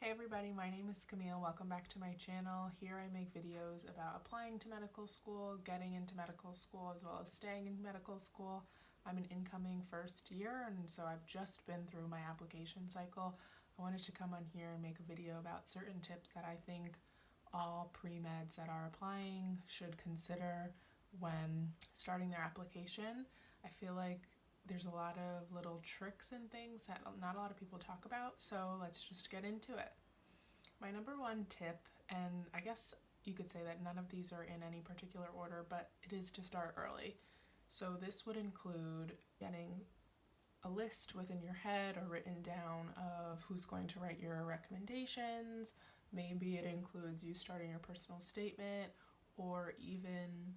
Hey everybody, my name is Camille. Welcome back to my channel. Here I make videos about applying to medical school, getting into medical school, as well as staying in medical school. I'm an incoming first year, and so I've just been through my application cycle. I wanted to come on here and make a video about certain tips that I think all pre-meds that are applying should consider when starting their application. I feel like there's a lot of little tricks and things that not a lot of people talk about, so let's just get into it. My number one tip, and I guess you could say that none of these are in any particular order, but it is to start early. So this would include getting a list within your head or written down of who's going to write your recommendations. Maybe it includes you starting your personal statement, or even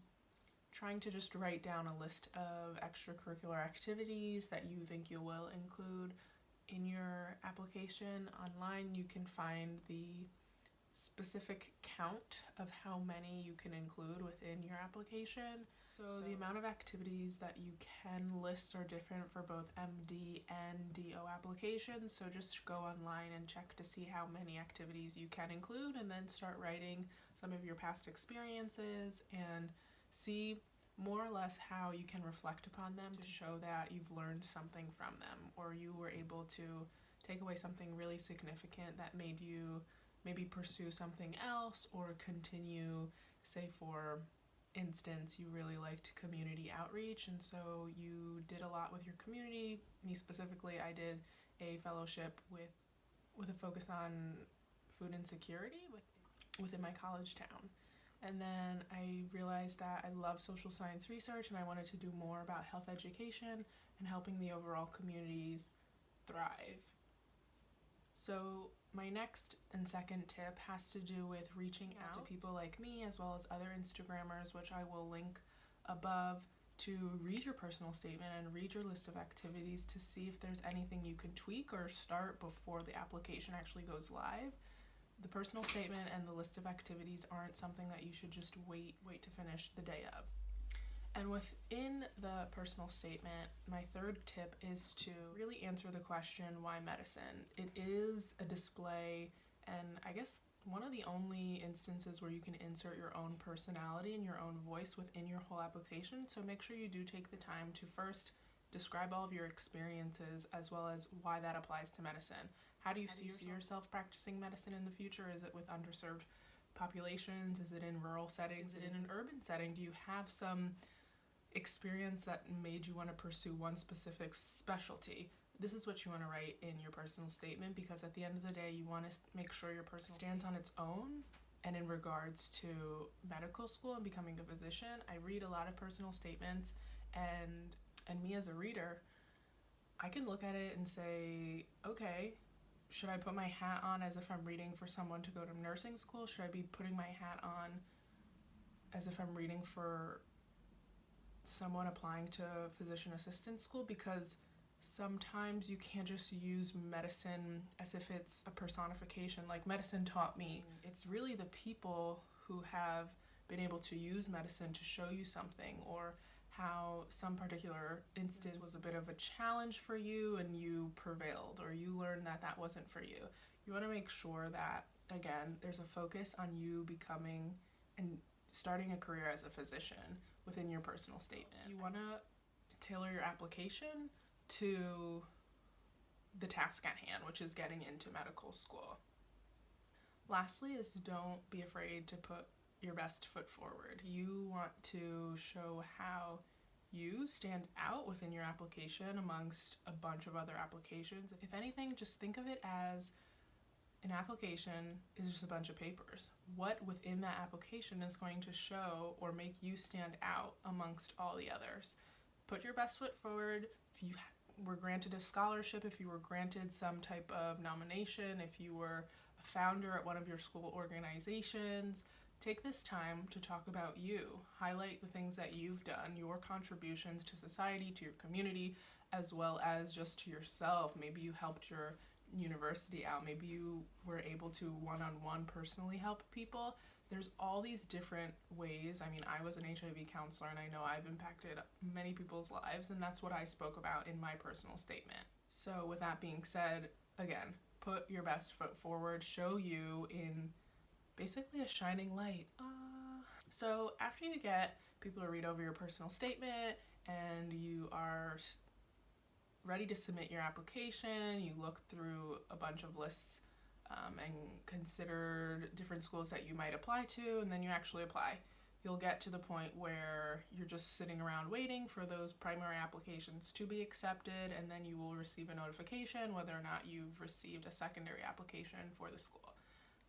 trying to just write down a list of extracurricular activities that you think you will include in your application. Online you can find the specific count of how many you can include within your application. So the amount of activities that you can list are different for both MD and DO applications, so just go online and check to see how many activities you can include, and then start writing some of your past experiences and see more or less how you can reflect upon them to show that you've learned something from them, or you were able to take away something really significant that made you maybe pursue something else or continue. Say for instance, you really liked community outreach, and so you did a lot with your community. Me specifically, I did a fellowship with a focus on food insecurity within my college town. And then I realized that I love social science research and I wanted to do more about health education and helping the overall communities thrive. So my next and second tip has to do with reaching out to people like me, as well as other Instagrammers, which I will link above, to read your personal statement and read your list of activities to see if there's anything you can tweak or start before the application actually goes live. The personal statement and the list of activities aren't something that you should just wait to finish the day of. And within the personal statement, my third tip is to really answer the question, why medicine? It is a display, and I guess one of the only instances where you can insert your own personality and your own voice within your whole application, so make sure you do take the time to first describe all of your experiences, as well as why that applies to medicine. How do you see yourself practicing medicine in the future? Is it with underserved populations? Is it in rural settings? Is it in an urban setting? Do you have some experience that made you want to pursue one specific specialty? This is what you want to write in your personal statement, because at the end of the day you want to make sure your personal stands on its own. And in regards to medical school and becoming a physician, I read a lot of personal statements, and me as a reader, I can look at it and say, okay, should I put my hat on as if I'm reading for someone to go to nursing school? Should I be putting my hat on as if I'm reading for someone applying to physician assistant school? Because sometimes you can't just use medicine as if it's a personification, like medicine taught me. It's really the people who have been able to use medicine to show you something, or how some particular instance was a bit of a challenge for you and you prevailed, or you learned that that wasn't for you. You want to make sure that, again, there's a focus on you becoming and starting a career as a physician within your personal statement. You want to tailor your application to the task at hand, which is getting into medical school. Lastly is, don't be afraid to put your best foot forward. You want to show how you stand out within your application amongst a bunch of other applications. If anything, just think of it as an application is just a bunch of papers. What within that application is going to show or make you stand out amongst all the others? Put your best foot forward. If you were granted a scholarship, if you were granted some type of nomination, if you were a founder at one of your school organizations, take this time to talk about you. Highlight the things that you've done, your contributions to society, to your community, as well as just to yourself. Maybe you helped your university out. Maybe you were able to one-on-one personally help people. There's all these different ways. I mean, I was an HIV counselor and I know I've impacted many people's lives, and that's what I spoke about in my personal statement. So with that being said, again, put your best foot forward, show you in basically a shining light. So after you get people to read over your personal statement and you are ready to submit your application, you look through a bunch of lists and consider different schools that you might apply to, and then you actually apply. You'll get to the point where you're just sitting around waiting for those primary applications to be accepted, and then you will receive a notification whether or not you've received a secondary application for the school.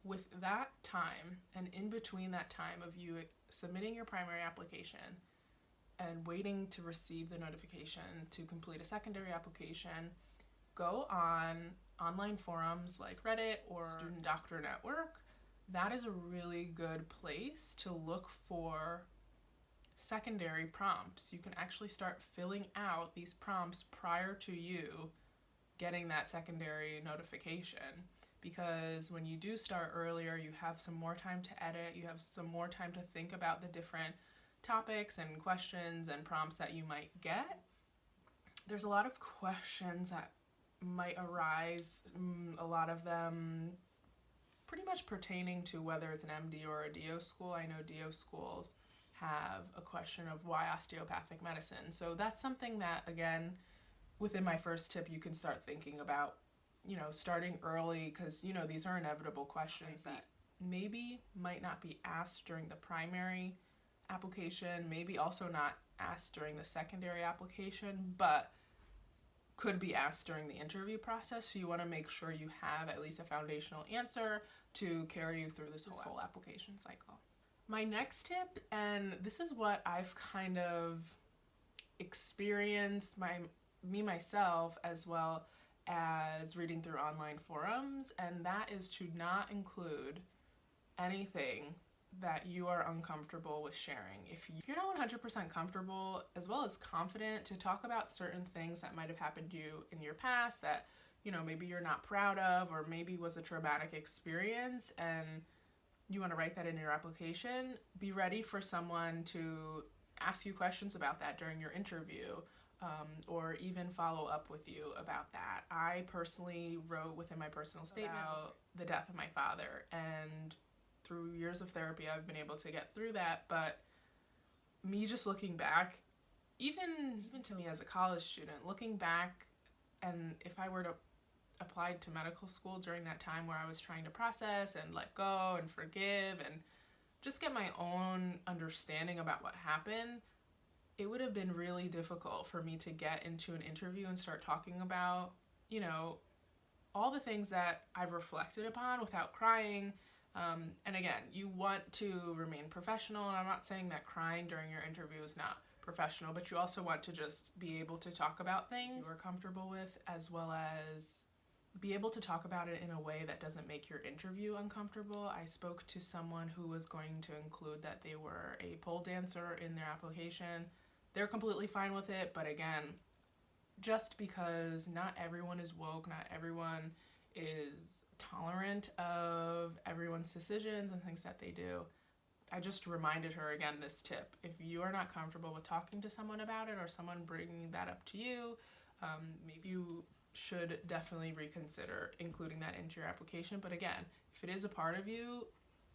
With that time, and in between that time of you submitting your primary application and waiting to receive the notification to complete a secondary application, go on online forums like Reddit or Student Doctor Network. That is a really good place to look for secondary prompts. You can actually start filling out these prompts prior to you getting that secondary notification, because when you do start earlier, you have some more time to edit, you have some more time to think about the different topics and questions and prompts that you might get. There's a lot of questions that might arise, a lot of them pretty much pertaining to whether it's an MD or a DO school. I know DO schools have a question of why osteopathic medicine. So that's something that, again, within my first tip, you can start thinking about, starting early, because, these are inevitable questions that maybe might not be asked during the primary application, maybe also not asked during the secondary application, but could be asked during the interview process. So you want to make sure you have at least a foundational answer to carry you through this whole application cycle. My next tip, and this is what I've kind of experienced myself as well as reading through online forums, and that is to not include anything that you are uncomfortable with sharing. If you're not 100% comfortable as well as confident to talk about certain things that might have happened to you in your past that, maybe you're not proud of, or maybe was a traumatic experience, and you want to write that in your application, be ready for someone to ask you questions about that during your interview, or even follow up with you about that. I personally wrote within my personal statement about the death of my father, and through years of therapy, I've been able to get through that. But me just looking back, even to me as a college student, looking back, and if I were to apply to medical school during that time where I was trying to process and let go and forgive and just get my own understanding about what happened, it would have been really difficult for me to get into an interview and start talking about, all the things that I've reflected upon without crying. And again, you want to remain professional, and I'm not saying that crying during your interview is not professional, but you also want to just be able to talk about things you are comfortable with, as well as be able to talk about it in a way that doesn't make your interview uncomfortable. I spoke to someone who was going to include that they were a pole dancer in their application. They're completely fine with it, but again, just because not everyone is woke, not everyone is tolerant of everyone's decisions and things that they do. I just reminded her again this tip. If you are not comfortable with talking to someone about it, or someone bringing that up to you, maybe you should definitely reconsider including that into your application. But again, if it is a part of you,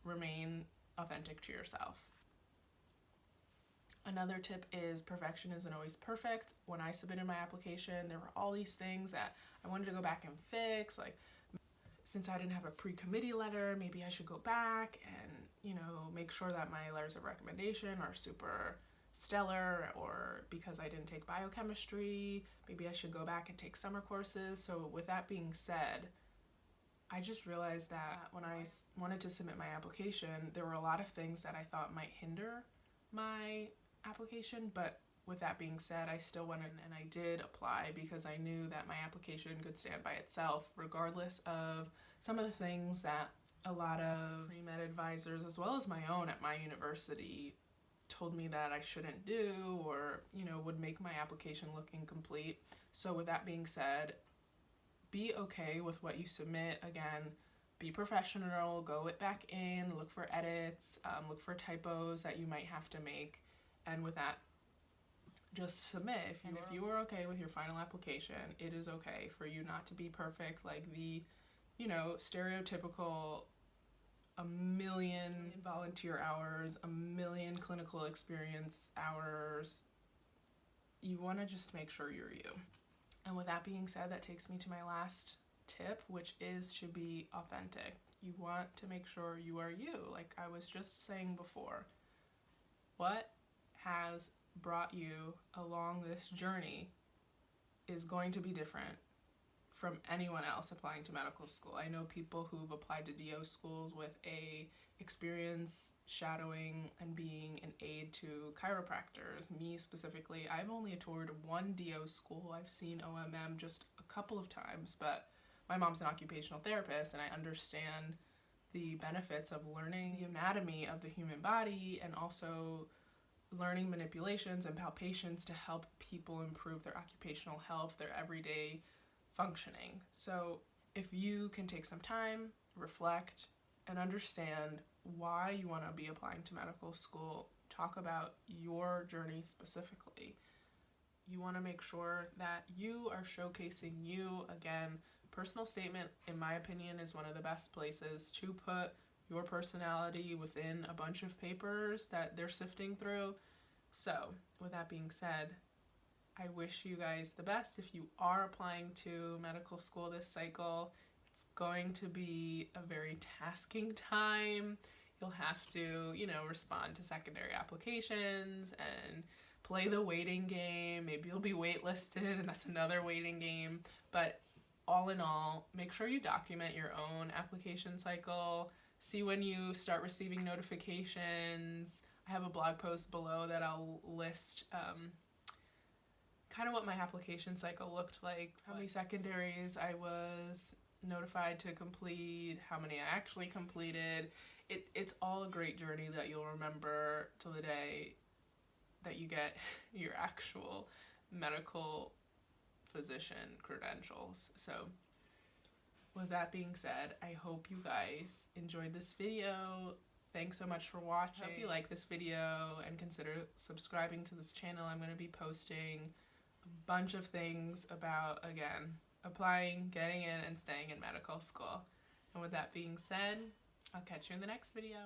remain authentic to yourself. Another tip is perfection isn't always perfect. When I submitted my application, there were all these things that I wanted to go back and fix, like since I didn't have a pre-committee letter, maybe I should go back and, make sure that my letters of recommendation are super stellar, or because I didn't take biochemistry, maybe I should go back and take summer courses. So with that being said, I just realized that when I wanted to submit my application, there were a lot of things that I thought might hinder my application, but with that being said, I still went in and I did apply because I knew that my application could stand by itself, regardless of some of the things that a lot of pre-med advisors, as well as my own at my university, told me that I shouldn't do, or, would make my application look incomplete. So with that being said, be okay with what you submit. Again, be professional, go it back in, look for edits, look for typos that you might have to make, and with that, just submit. If you are okay with your final application, it is okay for you not to be perfect. Like, the stereotypical a million volunteer hours, a million clinical experience hours. You want to just make sure you're you. And with that being said, that takes me to my last tip, which is to be authentic. You want to make sure you are you, like I was just saying before. What has brought you along this journey is going to be different from anyone else applying to medical school. I know people who've applied to DO schools with a experience shadowing and being an aide to chiropractors. Me specifically, I've only toured one DO school. I've seen OMM just a couple of times, but my mom's an occupational therapist and I understand the benefits of learning the anatomy of the human body and also learning manipulations and palpations to help people improve their occupational health, their everyday functioning. So if you can take some time, reflect, and understand why you want to be applying to medical school, talk about your journey specifically. You want to make sure that you are showcasing you. Again, personal statement, in my opinion, is one of the best places to put your personality within a bunch of papers that they're sifting through. So with that being said, I wish you guys the best if you are applying to medical school this cycle. It's going to be a very tasking time. You'll have to, respond to secondary applications and play the waiting game. Maybe you'll be waitlisted and that's another waiting game. But all in all, make sure you document your own application cycle. See when you start receiving notifications. I have a blog post below that I'll list kind of what my application cycle looked like, how many secondaries I was notified to complete, how many I actually completed. It's all a great journey that you'll remember till the day that you get your actual medical physician credentials. So with that being said, I hope you guys enjoyed this video. Thanks so much for watching. I hope you like this video and consider subscribing to this channel. I'm going to be posting a bunch of things about, again, applying, getting in, and staying in medical school. And with that being said, I'll catch you in the next video.